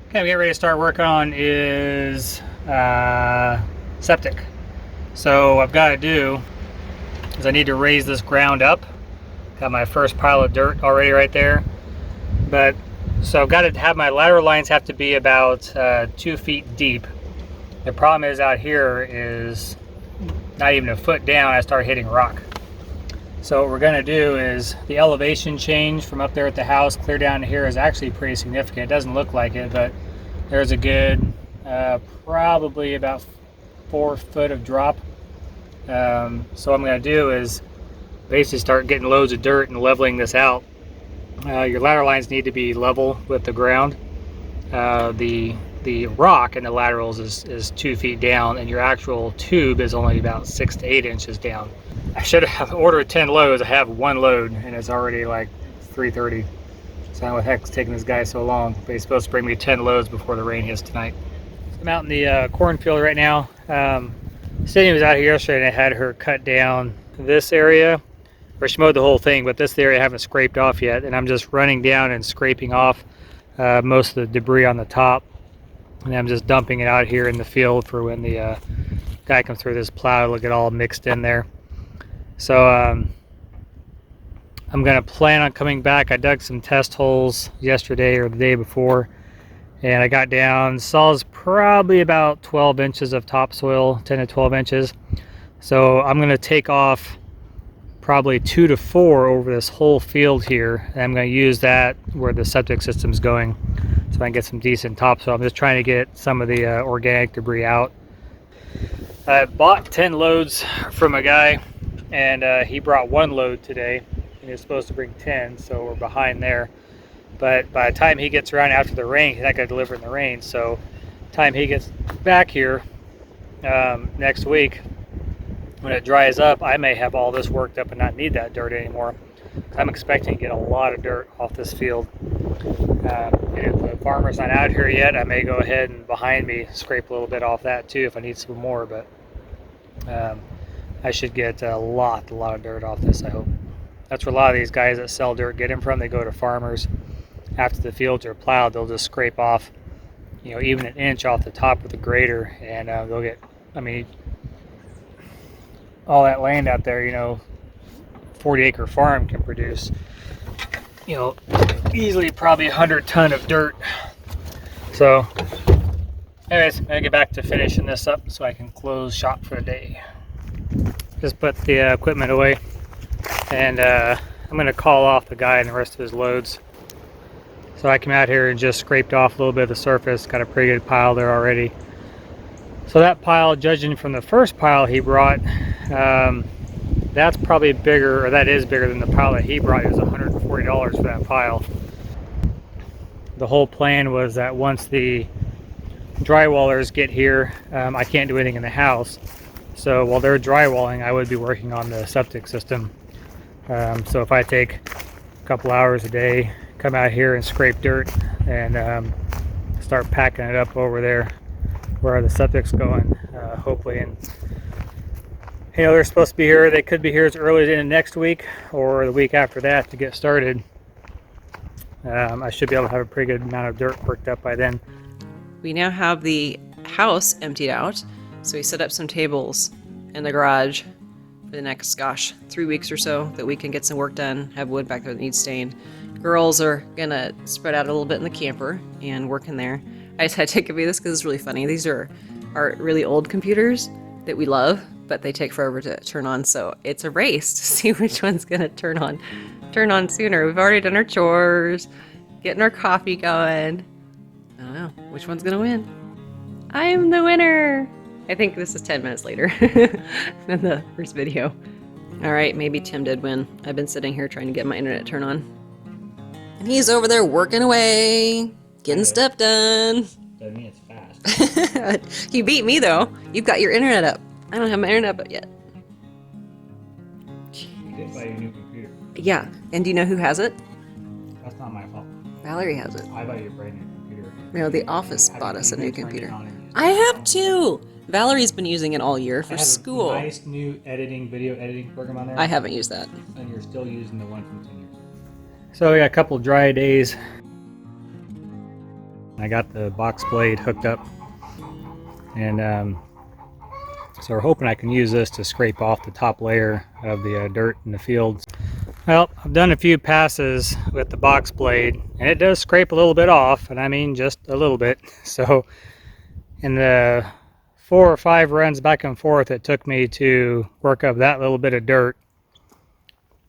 Okay, we get ready to start work on is septic. So what I've got to do is I need to raise this ground up. Got my first pile of dirt already right there. But so I've got to have my lateral lines have to be about 2 feet deep. The problem is out here is not even a foot down, I start hitting rock. So what we're going to do is the elevation change from up there at the house clear down to here is actually pretty significant. It doesn't look like it, but there's a good probably about 4 foot of drop. So what I'm going to do is basically start getting loads of dirt and leveling this out. Your lateral lines need to be level with the ground. The rock in the laterals is 2 feet down, and your actual tube is only about 6 to 8 inches down. I should have ordered 10 loads. I have 1 load, and it's already like 3:30. So I don't know what the heck's taking this guy so long, but he's supposed to bring me 10 loads before the rain hits tonight. I'm out in the cornfield right now. Cindy was out here yesterday, and I had her cut down this area, or she mowed the whole thing, but this area I haven't scraped off yet, and I'm just running down and scraping off most of the debris on the top, and I'm just dumping it out here in the field for when the guy comes through this plow. It'll get all mixed in there. So I'm gonna plan on coming back. I dug some test holes yesterday or the day before, and I got down, saw probably about 12 inches of topsoil, 10 to 12 inches. So I'm gonna take off probably 2 to 4 over this whole field here, and I'm going to use that where the septic system's going so I can get some decent topsoil. I'm just trying to get some of the organic debris out. I bought 10 loads from a guy, and he brought 1 load today, and he was supposed to bring 10, so we're behind there. But by the time he gets around after the rain, he's not going to deliver in the rain, so the time he gets back here next week, when it dries up, I may have all this worked up and not need that dirt anymore. I'm expecting to get a lot of dirt off this field. If the farmer's not out here yet, I may go ahead and behind me scrape a little bit off that too if I need some more, but I should get a lot of dirt off this, I hope. That's where a lot of these guys that sell dirt get them from. They go to farmers. After the fields are plowed, they'll just scrape off, even an inch off the top with a grader, and they'll get, all that land out there, 40-acre farm can produce, easily probably 100 ton of dirt. So anyways, I'm gonna get back to finishing this up so I can close shop for the day. Just put the equipment away, and I'm gonna call off the guy and the rest of his loads. So I came out here and just scraped off a little bit of the surface, got a pretty good pile there already. So that pile, judging from the first pile he brought, that's probably bigger, or that is bigger than the pile that he brought. It was $140 for that pile. The whole plan was that once the drywallers get here, I can't do anything in the house. So while they're drywalling, I would be working on the septic system. So if I take a couple hours a day, come out here and scrape dirt and start packing it up over there where the septic's going, hopefully. And they're supposed to be here. They could be here as early as in next week or the week after that to get started. I should be able to have a pretty good amount of dirt worked up by then. We now have the house emptied out, so we set up some tables in the garage for the next, 3 weeks or so, that we can get some work done, have wood back there that needs stained. Girls are gonna spread out a little bit in the camper and work in there. I just had to take a video of this because it's really funny. These are our really old computers that we love, but they take forever to turn on, so it's a race to see which one's gonna turn on sooner. We've already done our chores, getting our coffee going. I don't know which one's gonna win. I am the winner. I think this is 10 minutes later than the first video. All right, maybe Tim did win. I've been sitting here trying to get my internet turned on, and he's over there working away, getting stuff done. Doesn't mean it's fast. You beat me though. You've got your internet up. I don't have my internet up yet. You did buy a new computer. Yeah, and do you know who has it? That's not my fault. Valerie has it. I bought you a brand new computer. No, the office bought us a new computer. I have too. Valerie's been using it all year for school. A nice new video editing program on there. I haven't used that. And you're still using the one from 10 years. So we got a couple dry days. I got the box blade hooked up, and so we're hoping I can use this to scrape off the top layer of the dirt in the fields. Well, I've done a few passes with the box blade, and it does scrape a little bit off, and I mean just a little bit. So in the 4 or 5 runs back and forth it took me to work up that little bit of dirt,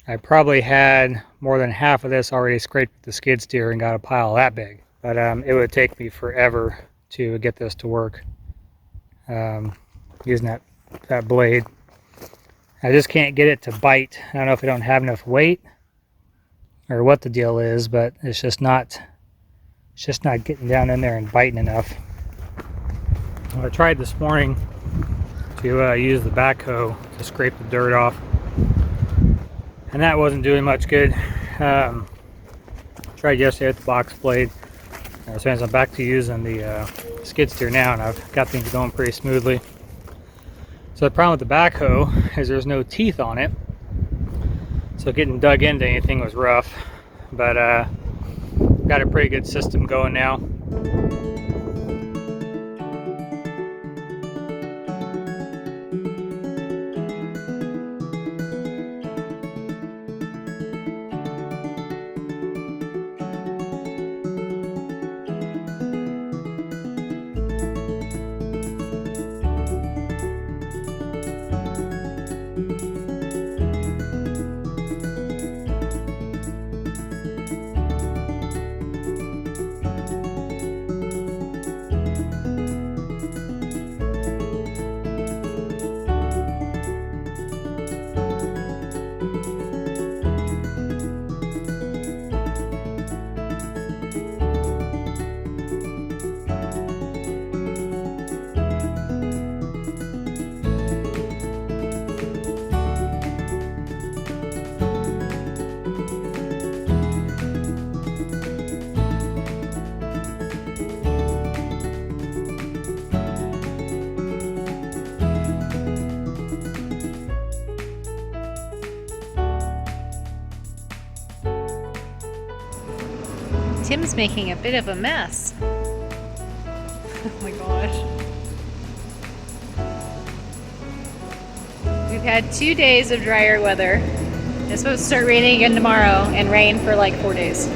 I probably had more than half of this already scraped with the skid steer and got a pile that big. But it would take me forever to get this to work using that blade. I just can't get it to bite. I don't know if I don't have enough weight or what the deal is, but it's just not getting down in there and biting enough. Well, I tried this morning to use the backhoe to scrape the dirt off, and that wasn't doing much good. Tried yesterday with the box blade. So I'm back to using the skid steer now, and I've got things going pretty smoothly. So the problem with the backhoe is there's no teeth on it, so getting dug into anything was rough, but got a pretty good system going now. Tim's making a bit of a mess. Oh my gosh. We've had 2 days of drier weather. It's supposed to start raining again tomorrow and rain for like 4 days.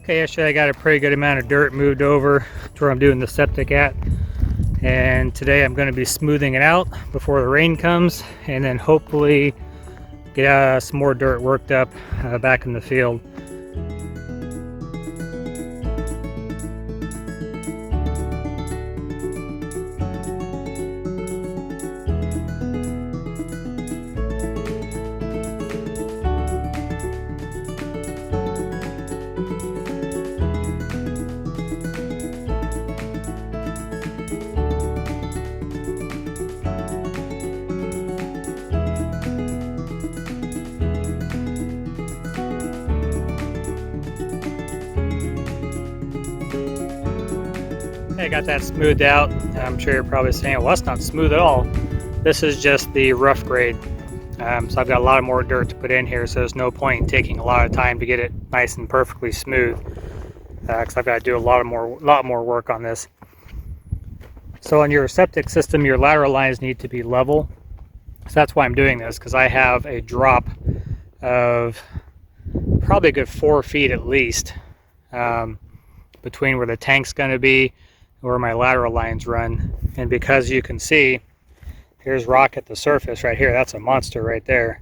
Okay, yesterday I got a pretty good amount of dirt moved over to where I'm doing the septic at, and today I'm going to be smoothing it out before the rain comes, and then hopefully get some more dirt worked up back in the field. I got that smoothed out. I'm sure you're probably saying, well, that's not smooth at all. This is just the rough grade. So I've got a lot more dirt to put in here, so there's no point in taking a lot of time to get it nice and perfectly smooth, because I've got to do a lot more work on this. So on your septic system, your lateral lines need to be level. So that's why I'm doing this, because I have a drop of probably a good 4 feet at least between where the tank's going to be and where my lateral lines run. And because you can see Here's rock at the surface right here. That's a monster right there.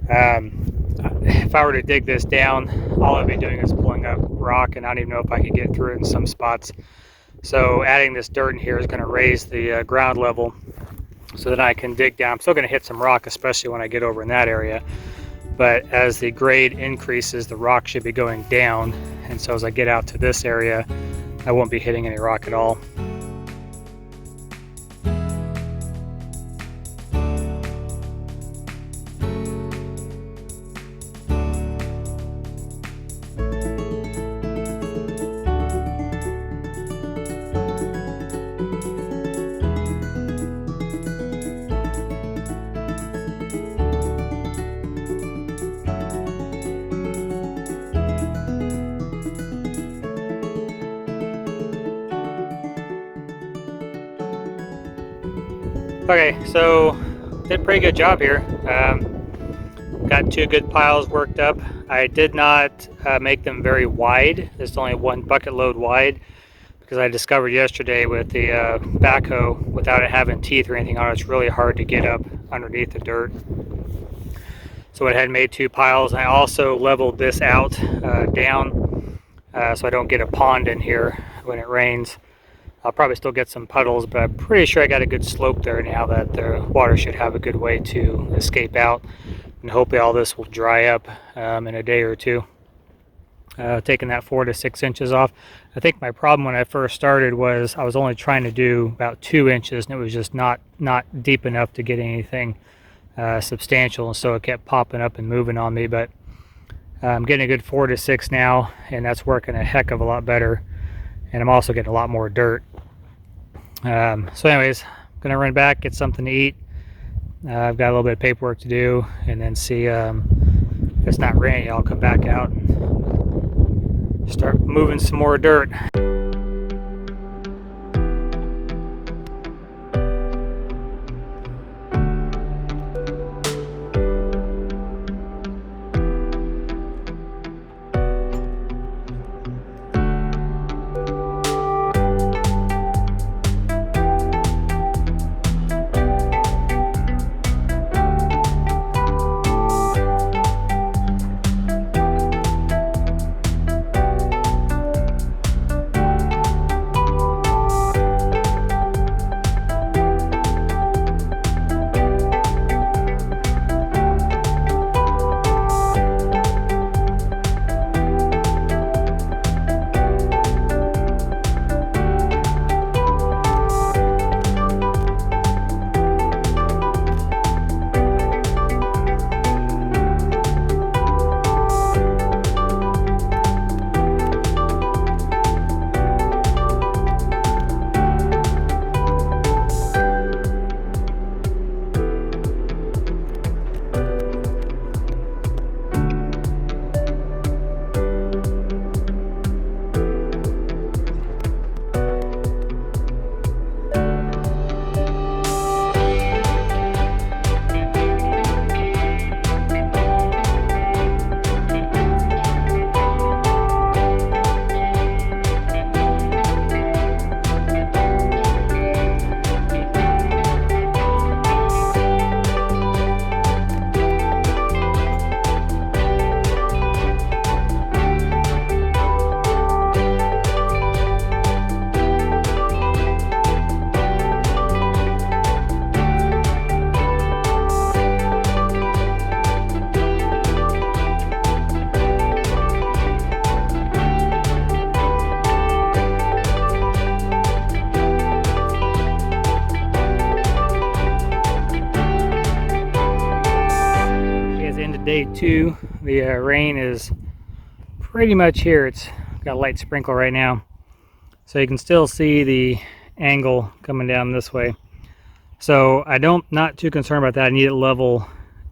If I were to dig this down, all I'd be doing is pulling up rock, and I don't even know if I could get through it in some spots. So adding this dirt in here is going to raise the ground level so that I can dig down. I'm still going to hit some rock, especially when I get over in that area. But as the grade increases, the rock should be going down. And so as I get out to this area, I won't be hitting any rock at all. Okay, so did a pretty good job here. Got 2 good piles worked up. I did not make them very wide. There's only 1 bucket load wide because I discovered yesterday with the backhoe, without it having teeth or anything on it, it's really hard to get up underneath the dirt. So I had made 2 piles. I also leveled this out down so I don't get a pond in here when it rains. I'll probably still get some puddles, but I'm pretty sure I got a good slope there now that the water should have a good way to escape out. And hopefully all this will dry up in a day or 2. Taking that 4 to 6 inches off. I think my problem when I first started was I was only trying to do about 2 inches, and it was just not deep enough to get anything substantial, and so it kept popping up and moving on me. But I'm getting a good 4 to 6 now, and that's working a heck of a lot better. And I'm also getting a lot more dirt. So anyways, I'm gonna run back, get something to eat. I've got a little bit of paperwork to do, and then see if it's not raining, I'll come back out and start moving some more dirt. Day 2, the rain is pretty much here. It's got a light sprinkle right now, so you can still see the angle coming down this way. So not too concerned about that. I need it level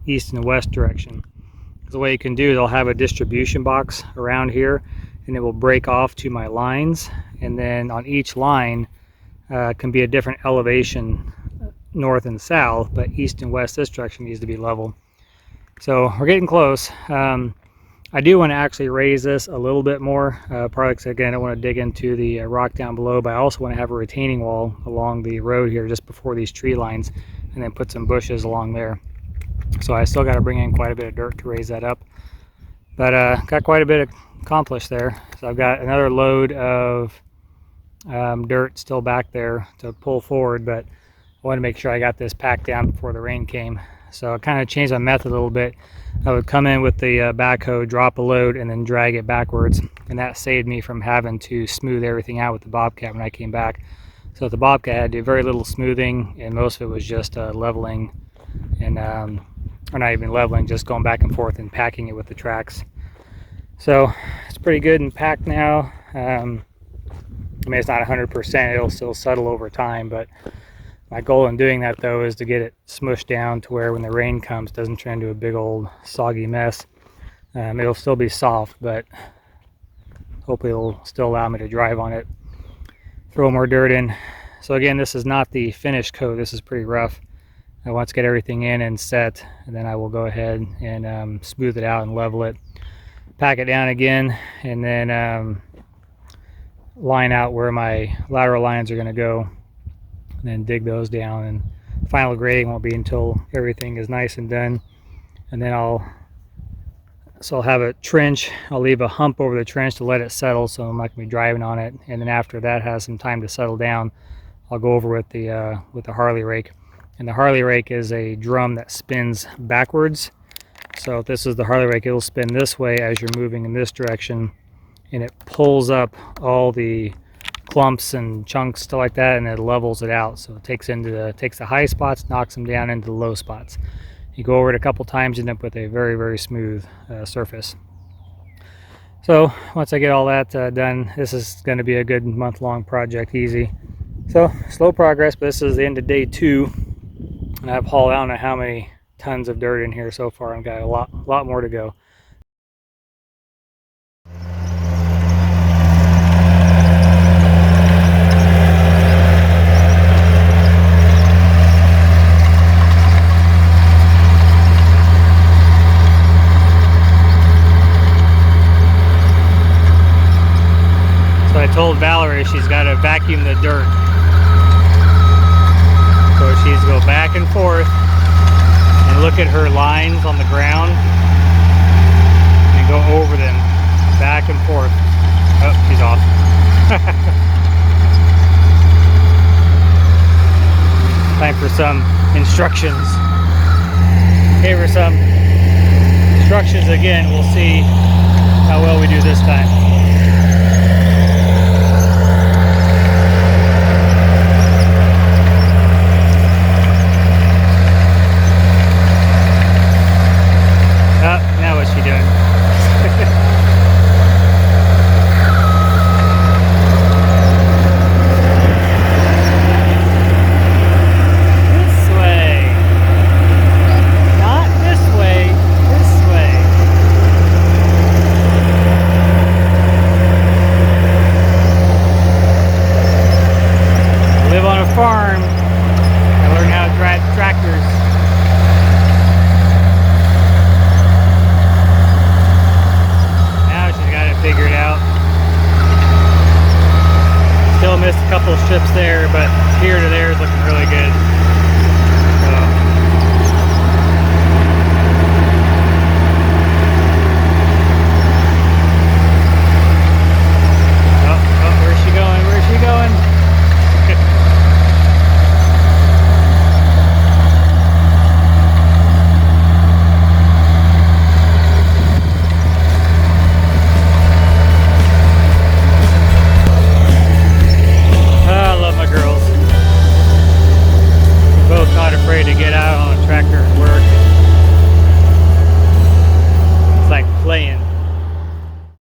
east and west direction. The way you can do is I'll have a distribution box around here, and it will break off to my lines, and then on each line can be a different elevation, north and south, but east and west this direction needs to be level. So we're getting close. I do want to actually raise this a little bit more, probably because again I want to dig into the rock down below, but I also want to have a retaining wall along the road here just before these tree lines, and then put some bushes along there. So I still got to bring in quite a bit of dirt to raise that up, but got quite a bit accomplished there. So I've got another load of dirt still back there to pull forward, but I want to make sure I got this packed down before the rain came. So I kind of changed my method a little bit. I would come in with the backhoe, drop a load, and then drag it backwards, and that saved me from having to smooth everything out with the Bobcat when I came back. So the Bobcat had to do very little smoothing, and most of it was just leveling, and or not even leveling, just going back and forth and packing it with the tracks. So it's pretty good and packed now. I mean, it's not 100%, it'll still settle over time, but my goal in doing that though is to get it smushed down to where when the rain comes, it doesn't turn into a big old soggy mess. It'll still be soft, but hopefully it'll still allow me to drive on it. Throw more dirt in. So again, this is not the finished coat, this is pretty rough. I want to get everything in and set, and then I will go ahead and smooth it out and level it, pack it down again, and then line out where my lateral lines are going to go, and then dig those down. And final grading won't be until everything is nice and done. And then I'll have a trench. I'll leave a hump over the trench to let it settle, so I'm not going to be driving on it. And then after that has some time to settle down, I'll go over with the Harley rake. And the Harley rake is a drum that spins backwards. So if this is the Harley rake, it'll spin this way as you're moving in this direction, and it pulls up all the clumps and chunks, stuff like that, and it levels it out. So it takes the high spots, knocks them down into the low spots. You go over it a couple times, you end up with a very, very smooth surface. So once I get all that done, this is going to be a good month-long project, easy. So slow progress, but this is the end of day 2, and I've hauled, I don't know how many tons of dirt in here so far. I've got a lot more to go. So I told Valerie she's got to vacuum the dirt. So she's go back and forth and look at her lines on the ground and go over them back and forth. Oh, she's off. Time for some instructions. Here are some instructions again. We'll see how well we do this time. Now what's she doing? This way. Not this way. This way. I live on a farm. I learned how to drive tractors. Figured out. Still missed a couple of strips there, but here to there.